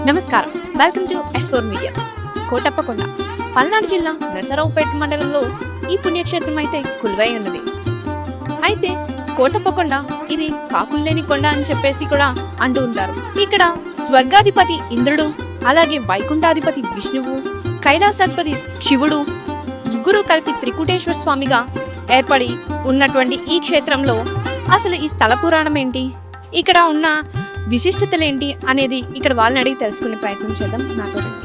నమస్కారం. Welcome to ఎస్4 media. Kotappakonda Palnadu జిల్లా నరసరావుపేట మండలంలో ఈ పుణ్యక్షేత్రం అయితే కొలువై ఉన్నది. అయితే కోటప్పకొండ ఇది కాకుల్లేని కొండ అని చెప్పేసి కూడా అంటూ ఉంటారు. ఇక్కడ స్వర్గాధిపతి ఇంద్రుడు, అలాగే వైకుంఠాధిపతి విష్ణువు, కైలాసాధిపతి శివుడు ముగ్గురు కలిపి త్రికూటేశ్వర స్వామిగా ఏర్పడి ఉన్నటువంటి ఈ క్షేత్రంలో అసలు ఈ స్థల పురాణం ఏంటి, ఇక్కడ ఉన్న విశిష్టతలు ఏంటి అనేది ఇక్కడ వాళ్ళని అడిగి తెలుసుకునే ప్రయత్నం చేద్దాం. నాతో రండి.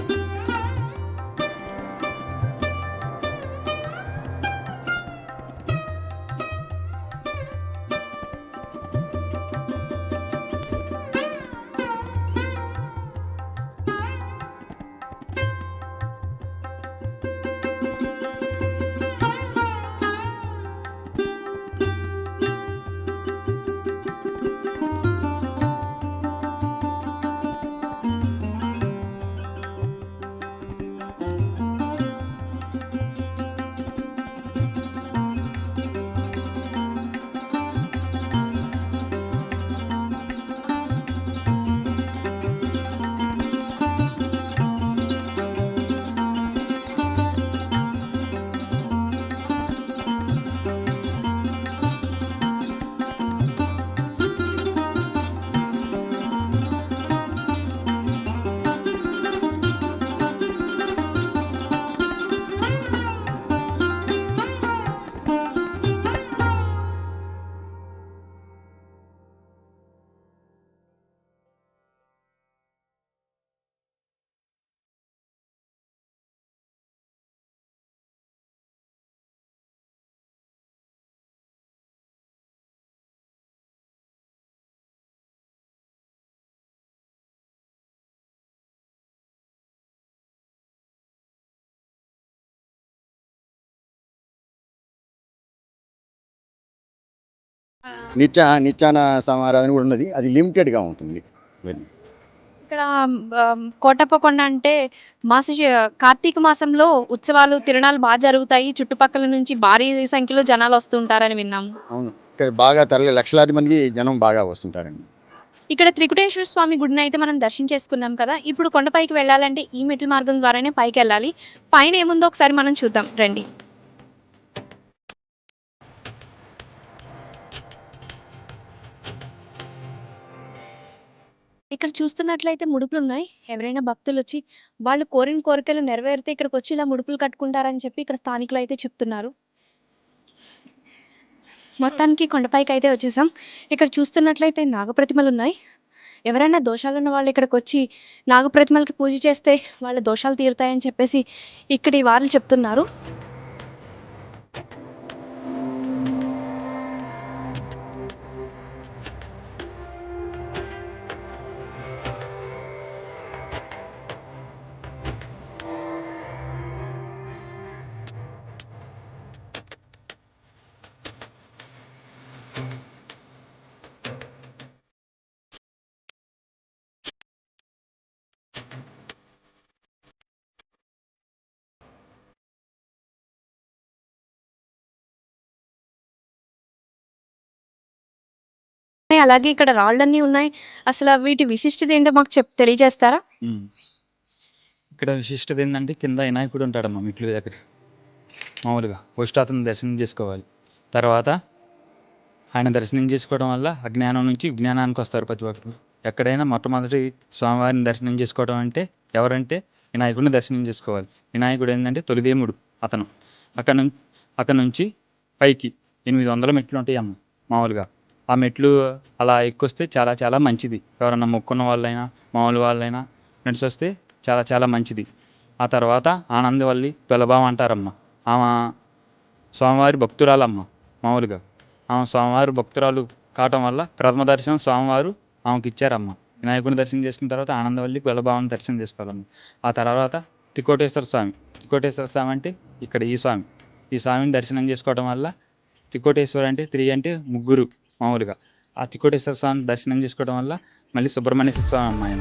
నిచ్చాన సమారాధన కూడా ఉన్నది. అది లిమిటెడ్గా ఉంటుంది. ఇక్కడ కోటప్పకొండ అంటే కార్తీక మాసంలో ఉత్సవాలు తిరణాలు బాగా జరుగుతాయి. చుట్టుపక్కల నుంచి భారీ సంఖ్యలో జనాలు వస్తుంటారని విన్నాము. అవును, ఇక్కడ బాగా తరలి లక్షలాది మంది జనం బాగా వస్తుంటారండి. ఇక్కడ త్రికుటేశ్వర స్వామి గుడిని అయితే మనం దర్శించేసుకున్నాం కదా. ఇప్పుడు కొండపైకి వెళ్ళాలంటే ఈ మెట్ల మార్గం ద్వారానే పైకి వెళ్ళాలి. పైన ఏముందో ఒకసారి మనం చూద్దాం రండి. ఇక్కడ చూస్తున్నట్లయితే ముడుపులు ఉన్నాయి. ఎవరైనా భక్తులు వచ్చి వాళ్ళు కోరిన కోరికలు నెరవేరితే ఇక్కడికి వచ్చి ఇలా ముడుపులు కట్టుకుంటారని చెప్పి ఇక్కడ స్థానికులు అయితే చెప్తున్నారు. మొత్తానికి కొండపైకి అయితే వచ్చేసాం. ఇక్కడ చూస్తున్నట్లయితే నాగప్రతిమలు ఉన్నాయి. ఎవరైనా దోషాలు ఉన్న వాళ్ళు ఇక్కడికి వచ్చి నాగప్రతిమలకి పూజ చేస్తే వాళ్ళ దోషాలు తీరుతాయని చెప్పేసి ఇక్కడి వారు చెప్తున్నారు. అలాగే ఇక్కడ రాళ్ళన్నీ ఉన్నాయి. అసలు వీటి విశిష్టత ఏంటో మాకు తెలియజేస్తారా? ఇక్కడ విశిష్టత ఏంటంటే కింద వినాయకుడు ఉంటాడమ్మా మెట్ల దగ్గర. మామూలుగా ఫస్ట్ అతను దర్శనం చేసుకోవాలి. తర్వాత ఆయన దర్శనం చేసుకోవడం వల్ల అజ్ఞానం నుంచి విజ్ఞానానికి వస్తారు ప్రతి ఒక్కరు. ఎక్కడైనా మొట్టమొదటి స్వామివారిని దర్శనం చేసుకోవడం అంటే ఎవరంటే వినాయకుడిని దర్శనం చేసుకోవాలి. వినాయకుడు ఏంటంటే తొలిదేముడు అతను. అక్కడ నుంచి పైకి 800 మెట్లు ఉంటాయి అమ్మ మామూలుగా. ఆ మెట్లు అలా ఎక్కొస్తే చాలా చాలా మంచిది. ఎవరన్నా మొక్కున్న వాళ్ళైనా మామూలు వాళ్ళైనా నడిచి వస్తే చాలా చాలా మంచిది. ఆ తర్వాత ఆనందవల్లి తులబామ అంటారమ్మ. ఆమె స్వామివారి భక్తురాలమ్మ మామూలుగా. ఆమె స్వామివారి భక్తురాలు కావటం వల్ల ప్రథమ దర్శనం స్వామివారు ఆమెకి ఇచ్చారమ్మ. వినాయకుడిని దర్శనం చేసుకున్న తర్వాత ఆనందవల్లి తులబామని దర్శనం చేసుకోవాలమ్మ. ఆ తర్వాత త్రికోటేశ్వర స్వామి. త్రికోటేశ్వర స్వామి అంటే ఇక్కడ ఈ స్వామి. ఈ స్వామిని దర్శనం చేసుకోవడం వల్ల త్రికోటేశ్వర అంటే 3 అంటే ముగ్గురు మామూలుగా. ఆ త్రికోటేశ్వర స్వామిని దర్శనం చేసుకోవడం వల్ల మళ్ళీ సుబ్రహ్మణ్య స్వామి అమ్మాయి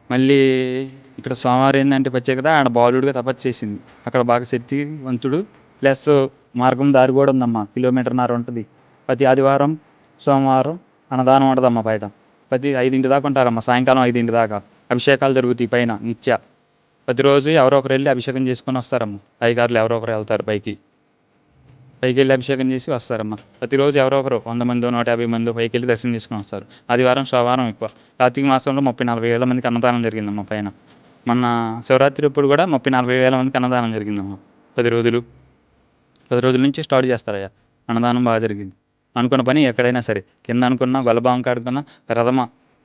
మళ్ళీ ఇక్కడ సోమవారం ఏంటంటే ప్రత్యేకత ఆడ బాలుడిగా తపస్సు చేసింది. అక్కడ బాగా శక్తివంతుడు ప్లస్ మార్గం దారి కూడా ఉందమ్మా, కిలోమీటర్న్నర ఉంటుంది. ప్రతి ఆదివారం సోమవారం అన్నదానం ఉంటుందమ్మా బయట. ప్రతి 5 దాకా ఉంటారమ్మా, సాయంకాలం 5 దాకా అభిషేకాలు జరుగుతాయి పైన నిత్య. ప్రతిరోజు ఎవరో ఒకరు వెళ్ళి అభిషేకం చేసుకొని వస్తారమ్మ. అయ్యగారులు ఎవరో ఒకరు వెళ్తారు పైకి వెళ్ళి అభిషేకం చేసి వస్తారమ్మ. ప్రతిరోజు ఎవరో ఒకరు 100 మందో 150 మందో పైకి వెళ్ళి దర్శనం చేసుకొని వస్తారు. ఆదివారం సోమవారం ఎక్కువ. కార్తీక మాసంలో 30-40 వేల మందికి అన్నదానం జరిగిందమ్మ పైన. మొన్న శివరాత్రి అప్పుడు కూడా 30-40 వేల మందికి అన్నదానం జరిగిందమ్మ. 10 రోజులు 10 రోజుల నుంచి స్టార్ట్ చేస్తారయ్యా. అన్నదానం బాగా జరిగింది. అనుకున్న పని ఎక్కడైనా సరే, కింద అనుకున్నా గొల్లబావం కాడుకున్నా ప్రథమ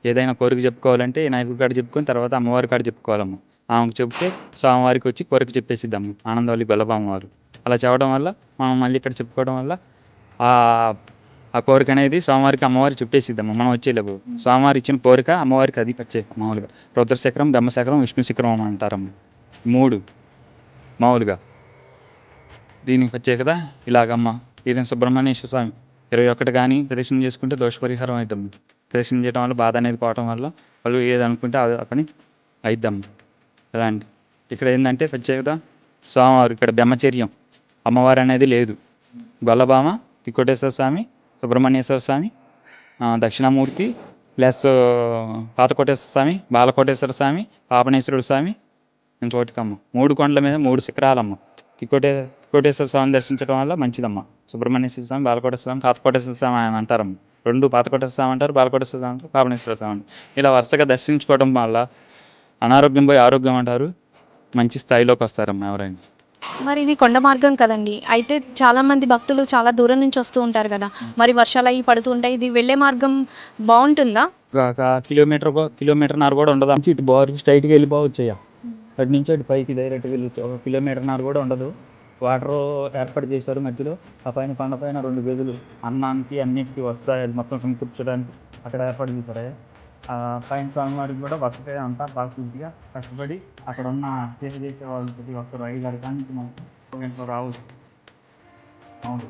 ఏదైనా కోరిక చెప్పుకోవాలంటే నాయకుడి కాడ చెప్పుకొని తర్వాత అమ్మవారి కాడ చెప్పుకోవాలమ్మ. ఆమెకు చెప్తే స్వామివారికి వచ్చి కోరిక చెప్పేసిద్దమ్మ ఆనందవల్లి గొల్లబావం వారు. అలా చెప్పడం వల్ల మనం మళ్ళీ ఇక్కడ చెప్పుకోవడం వల్ల ఆ కోరిక అనేది స్వామివారికి అమ్మవారి చెప్పేసిద్దమ్మ. మనం వచ్చేలేవు స్వామివారి ఇచ్చిన కోరిక అమ్మవారికి అది వచ్చే మామూలుగా రుద్రశేఖరం, బ్రహ్మశేఖరం, విష్ణు శిఖరం అని అంటారమ్మ. 3 మామూలుగా. దీనికి ప్రత్యేకత ఇలాగమ్మ. ఈయన సుబ్రహ్మణ్యేశ్వర స్వామి 21 కానీ ప్రదక్షిణ చేసుకుంటే దోష పరిహారం అవుతాము. ప్రదక్షిణ చేయడం వల్ల బాధ అనేది పోవటం వల్ల వాళ్ళు ఏది అనుకుంటే అది పని అయిద్దమ్మ. ఎలా అంటే ఇక్కడ ఏంటంటే ప్రత్యేకత స్వామివారు ఇక్కడ బ్రహ్మచర్యం, అమ్మవారు అనేది లేదు. గొల్లబామ, తికోటేశ్వర స్వామి, సుబ్రహ్మణ్యేశ్వర స్వామి, దక్షిణామూర్తి ప్లస్ పాతకోటేశ్వర స్వామి, బాలకోటేశ్వర స్వామి, పాపనేశ్వరుడు స్వామి, ఇంకోటికమ్మ. 3 కొండల మీద 3 శిఖరాలమ్మ. తికోటేశ్వర స్వామిని దర్శించడం వల్ల మంచిదమ్మ. సుబ్రహ్మణ్యేశ్వర స్వామి, బాలకోటేశ్వర స్వామి, పాతకోటేశ్వర స్వామి అని అంటారమ్మ. 2 పాతకోటేశ్వర స్వామి అంటారు, బాలకోటేశ్వర స్వామి అంటారు, పాపనేశ్వర స్వామి అంటారు. ఇలా వరుసగా దర్శించుకోవడం వల్ల అనారోగ్యం పోయి ఆరోగ్యం అంటారు. మంచి స్థాయిలోకి వస్తారమ్మ ఎవరైనా. మరి ఇది కొండ మార్గం కదండి. అయితే చాలా మంది భక్తులు చాలా దూరం నుంచి వస్తూ ఉంటారు కదా. మరి వర్షాలు అవి పడుతూ ఉంటాయి. ఇది వెళ్ళే మార్గం బాగుంటుందా? ఒక కిలోమీటర్న్నర కూడా ఉండదు. ఇటు బారుకి స్ట్రైట్గా వెళ్ళిపోవచ్చు అయ్యా. అటు నుంచి అటు పైకి డైరెక్ట్గా వెళ్ళొచ్చు. 1 కిలోమీటర్న్నర కూడా ఉండదు. వాటర్ ఏర్పాటు చేశారు మధ్యలో. ఆ పైన కొండ పైన 2 గదులు అన్నానికి అన్నిటికీ వస్తాయి. అది మొత్తం సమకూర్చడానికి అక్కడ ఏర్పాటు చేశారు. ఆ పైన స్వామివారికి కూడా వసతి అంతా బాగా పూర్తిగా కష్టపడి అక్కడ ఉన్న సేవ చేసే వాళ్ళు ప్రతి ఒక్కరు 5-6 కానీ మనం రావచ్చు. అవును.